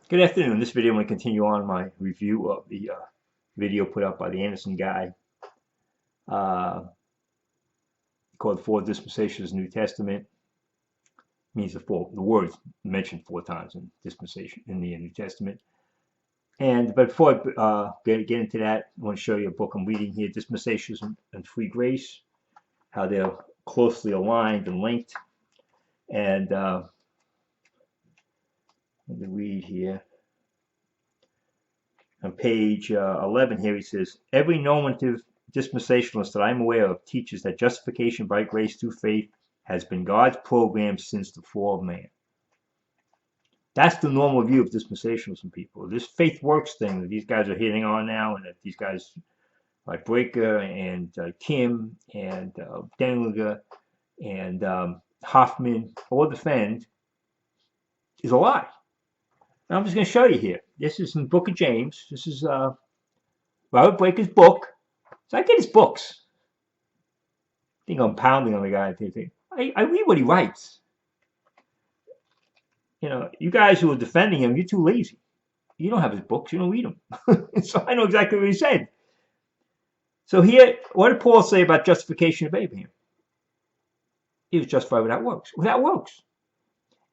Good afternoon. In this video, I'm going to continue on my review of the video put up by the Anderson guy uh, called Four Dispensations in the New Testament. Means the word mentioned 4 times in dispensation in the New Testament. But before I get into that, I want to show you a book I'm reading here, Dispensationalism and Free Grace, how they're closely aligned and linked. And let me read here. On page 11 here, he says, every normative dispensationalist that I'm aware of teaches that justification by grace through faith has been God's program since the fall of man. That's the normal view of dispensationalism, people. This FaithWorks thing that these guys are hitting on now, and that these guys like Breaker and Kim and Denlinger and Hoffman all defend, is a lie. I'm just going to show you here. This is in the book of James. This is Robert Breaker's book. So I get his books. I think I'm pounding on the guy. I read what he writes. You know, you guys who are defending him, you're too lazy. You don't have his books. You don't read them. So I know exactly what he said. So here, what did Paul say about justification of Abraham? He was justified without works. Without works.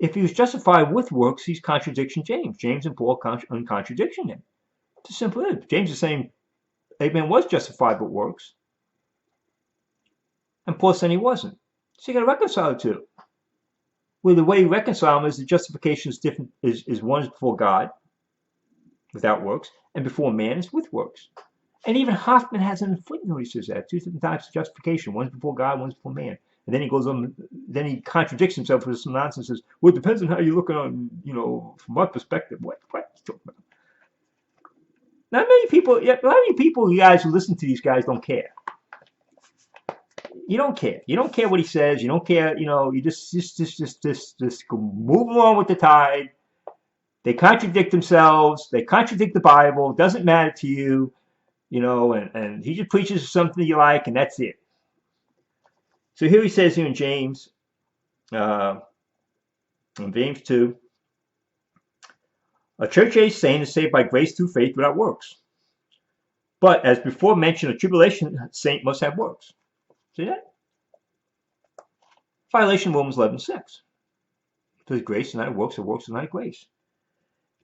If he was justified with works, he's contradicting James. James and Paul are contradicting him. It's as simple as James is saying Abraham was justified with works, and Paul saying he wasn't. So you got to reconcile the two. Well, the way you reconcile them is the justification is different. Is one is before God, without works, and before man is with works. And even Hoffman has in a footnote he says that 2 different types of justification. One's before God, one's before man. And then he goes on, then he contradicts himself with some nonsense. Says, well, it depends on how you look on, from what perspective. What are you talking about? Not many people, a lot of you people, you guys who listen to these guys don't care. You don't care. You don't care what he says. You don't care, you just move along with the tide. They contradict themselves. They contradict the Bible. It doesn't matter to you, and he just preaches something you like, and that's it. So here he says here in James 2, a church age saint is saved by grace through faith without works. But as before mentioned, a tribulation saint must have works. See that? Violation of Romans 11:6. There's grace and not works, or works and not grace.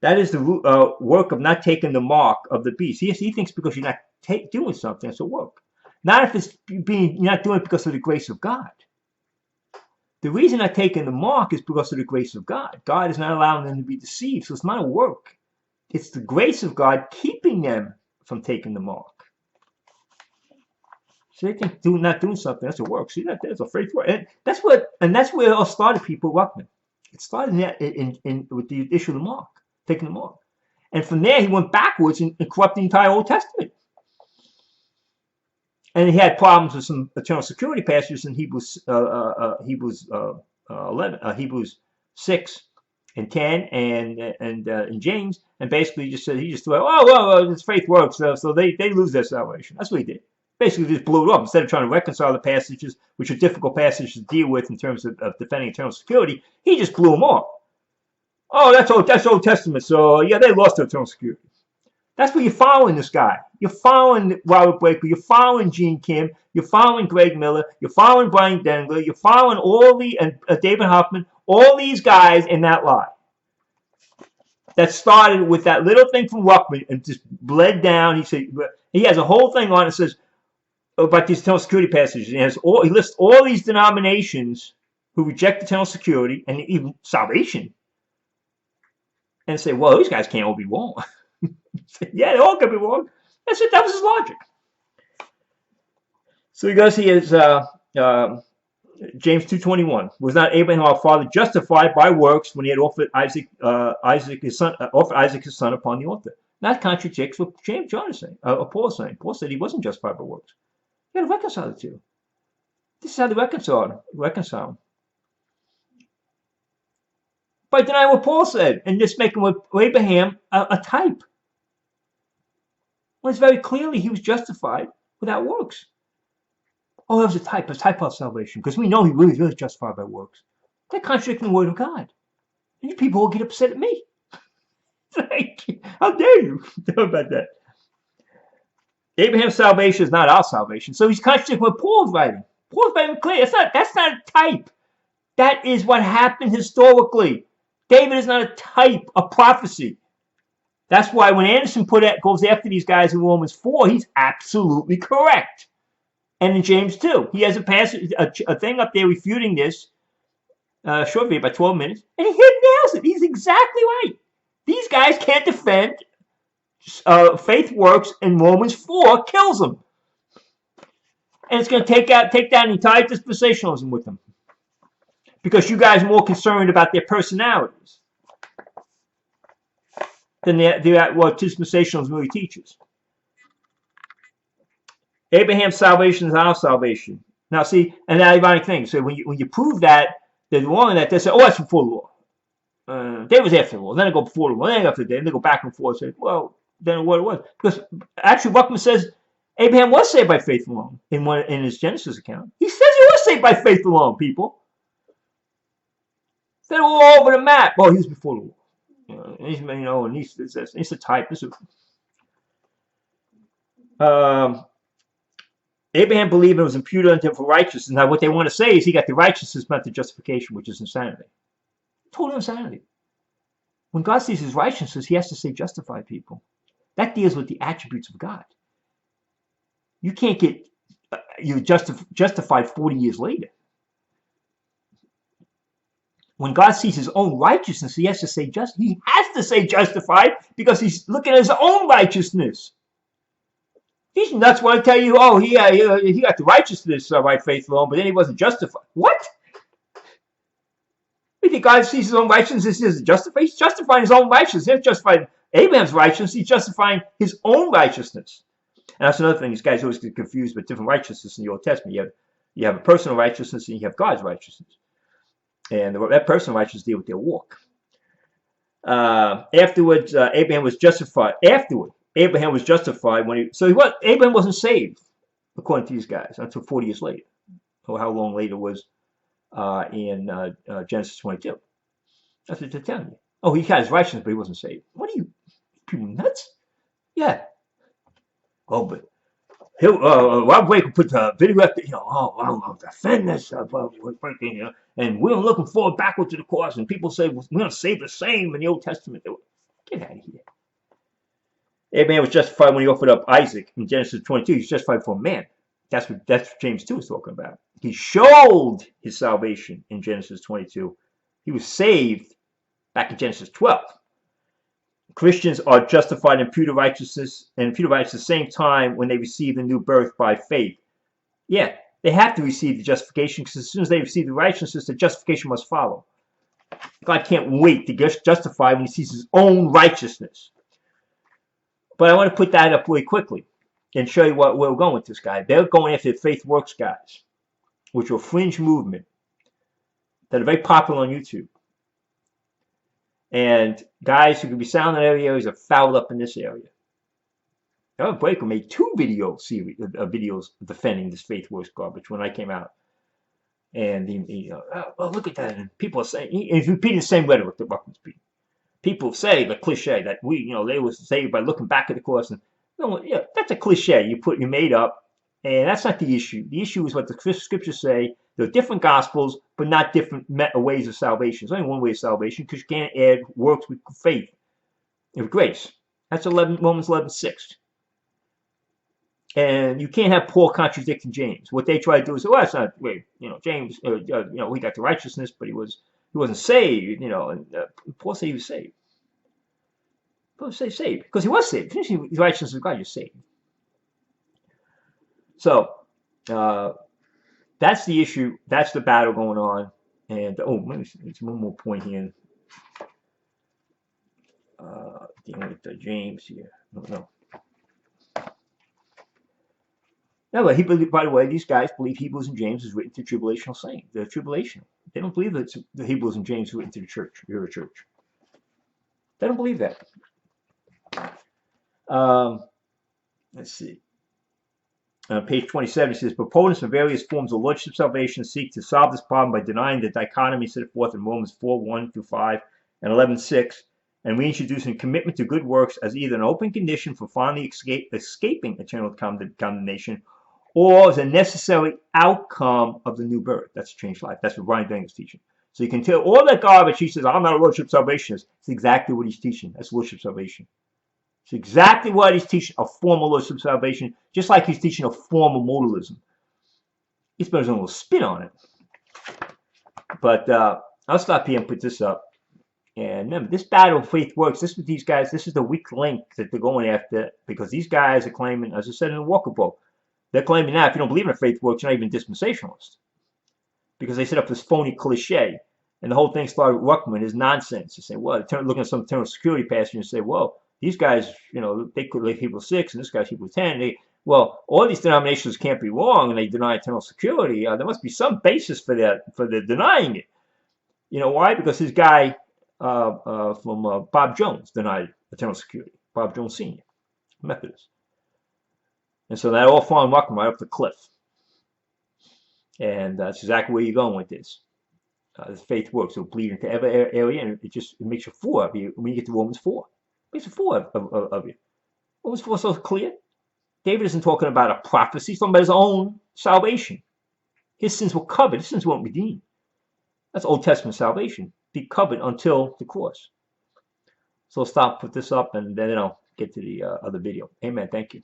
That is the work of not taking the mark of the beast. He thinks because you're not doing something, it's a work. Not if it's you're not doing it because of the grace of God. The reason not taking the mark is because of the grace of God. God is not allowing them to be deceived, so it's not a work. It's the grace of God keeping them from taking the mark. So they think not doing something, that's a work. See, that's a faith work. And that's where it all started, people, Ruckman. It started with the issue of the mark, taking the mark. And from there, he went backwards and corrupted the entire Old Testament. And he had problems with some eternal security passages in Hebrews 6 and 10 and in James, and basically he just thought, it's faith works, so they lose their salvation. That's what he did. Basically, just blew it up. Instead of trying to reconcile the passages, which are difficult passages to deal with in terms of defending eternal security, he just blew them off. Oh, that's Old Testament. So yeah, they lost their eternal security. That's what you're following this guy. You're following Robert Breaker. You're following Gene Kim. You're following Greg Miller. You're following Brian Dengler. You're following David Hoffman, all these guys in that lie. That started with that little thing from Ruckman and just bled down. He has a whole thing on it that says about these eternal security passages. He lists all these denominations who reject eternal security and even salvation, and say, well, these guys can't all be wrong. Yeah, they all could be wrong. That's it. That was his logic. So he goes, James 2:21. Was not Abraham our father justified by works when he had offered Isaac his son upon the altar? That contradicts what John is saying, Paul is saying. Paul said he wasn't justified by works. You got to reconcile the two. This is how they reconcile. By denying what Paul said and just making what Abraham a type. Well, it's very clearly he was justified without works. Oh, that was a type of salvation, because we know he really is justified by works. They're contradicting the word of God. And you people will get upset at me. Like, how dare you talk about that? Abraham's salvation is not our salvation. So he's contradicting what Paul's writing. Paul's writing clear. That's not a type. That is what happened historically. David is not a type, a prophecy. That's why when Anderson goes after these guys in Romans 4, he's absolutely correct. And in James 2, he has a passage, a thing up there refuting this, short video, about 12 minutes, and he nails it. He's exactly right. These guys can't defend FaithWorks, and Romans 4 kills them. And it's going to take down the entire dispensationalism with them. Because you guys are more concerned about their personalities than what dispensationalism really teaches. Abraham's salvation is our salvation. Now see, and the ironic thing, so when you prove that, they're wrong in that, they say, oh, that's before the law. David was after the law. Then they go before the law. Then they go after the day. Then they go back and forth and say, well, then what it was. Because actually Buckman says Abraham was saved by faith alone in his Genesis account. He says he was saved by faith alone, people. They're all over the map. Well, he was before the law. And he's a type. Abraham believed it was imputed unto him for righteousness. Now, what they want to say is he got the righteousness meant the justification, which is insanity. Total insanity. When God sees his righteousness, he has to say justify people. That deals with the attributes of God. You can't get justified 40 years later. When God sees his own righteousness, he has to say justified because he's looking at his own righteousness. These nuts want to tell you, oh, he got the righteousness by faith alone, but then he wasn't justified. What? You think God sees his own righteousness? He's justifying his own righteousness. He's not justifying Abraham's righteousness. He's justifying his own righteousness. And that's another thing. These guys always get confused with different righteousness in the Old Testament. You have a personal righteousness and you have God's righteousness. And that personal righteousness deal with their walk. Afterwards, Abraham was justified. Abraham was justified Abraham wasn't saved, according to these guys, until 40 years later, or how long later was in Genesis 22. That's what they're telling you. Oh, he had his righteousness, but he wasn't saved. What are you people nuts? Yeah. Oh, but Rob Wake will put the video up there, I'll defend this, and we're looking forward backward to the cross, and people say we're going to save the same in the Old Testament. Get out of here. Abraham was justified when he offered up Isaac in Genesis 22. He's justified for a man. That's what James 2 is talking about. He showed his salvation in Genesis 22. He was saved back in Genesis 12. Christians are justified in imputed righteousness and imputed righteousness at the same time when they receive the new birth by faith. Yeah, they have to receive the justification because as soon as they receive the righteousness, the justification must follow. God can't wait to get justified when he sees his own righteousness. But I want to put that up really quickly and show you where we're going with this guy. They're going after the FaithWorks guys, which are a fringe movement that are very popular on YouTube. And guys who could be sound in other areas are fouled up in this area. John Breaker made 2 videos defending this FaithWorks garbage when I came out. And look at that. And people are saying, he's repeating the same rhetoric that Ruckman's speaking. People say the cliche that they were saved by looking back at the cross. And that's a cliche you made up, and that's not the issue. The issue is what the scriptures say. There are different gospels, but not different ways of salvation. There's only one way of salvation because you can't add works with faith and with grace. That's Romans 11:6. And you can't have Paul contradicting James. What they try to do is say, well, that's not wait, James, we got the righteousness, but he wasn't saved, and Paul said he was saved. Paul said saved because he was saved. If the righteousness of God, you're saved. So that's the issue. That's the battle going on. And let me see, there's one more point here. Dealing with James here. No. No, but by the way, these guys believe Hebrews and James is written to tribulational saints. They're tribulational. They don't believe that the Hebrews and James are written to the church. You're a church. They don't believe that. Let's see. Page 27 says, proponents of various forms of lordship salvation seek to solve this problem by denying the dichotomy set forth in Romans 4:1-5 and 11:6 and reintroducing commitment to good works as either an open condition for finally escaping eternal condemnation, or as a necessary outcome of the new birth. That's changed life. That's what Brian Daniels is teaching. So you can tell all that garbage. He says, I'm not a worship salvationist. It's exactly what he's teaching. That's worship salvation. It's exactly what he's teaching, a form of worship salvation, just like he's teaching a form of modalism. He's putting a little spin on it. But I'll stop here and put this up. And remember, this battle of faith works. This is these guys. This is the weak link that they're going after, because these guys are claiming, as I said in the Walker book, they're claiming now if you don't believe in faith works, you're not even dispensationalist, because they set up this phony cliche, and the whole thing started with Ruckman is nonsense. You say, well, looking at some eternal security passage and say, well, these guys, you know, they could like Hebrews 6, and this guy's Hebrews 10. Well, all these denominations can't be wrong, and they deny eternal security. There must be some basis for that, for the denying it. You know why? Because this guy from Bob Jones denied eternal security. Bob Jones Sr., Methodist. And so that all fallen Ruckman right up the cliff. And that's exactly where you're going with this. This faith works. It'll bleed into every area, and it makes you fool of you when you get to Romans 4. It makes you fool of you. Romans 4 is so clear. David isn't talking about a prophecy. He's talking about his own salvation. His sins were covered. His sins weren't redeemed. That's Old Testament salvation. Be covered until the cross. So I'll stop, put this up, and then I'll get to the other video. Amen. Thank you.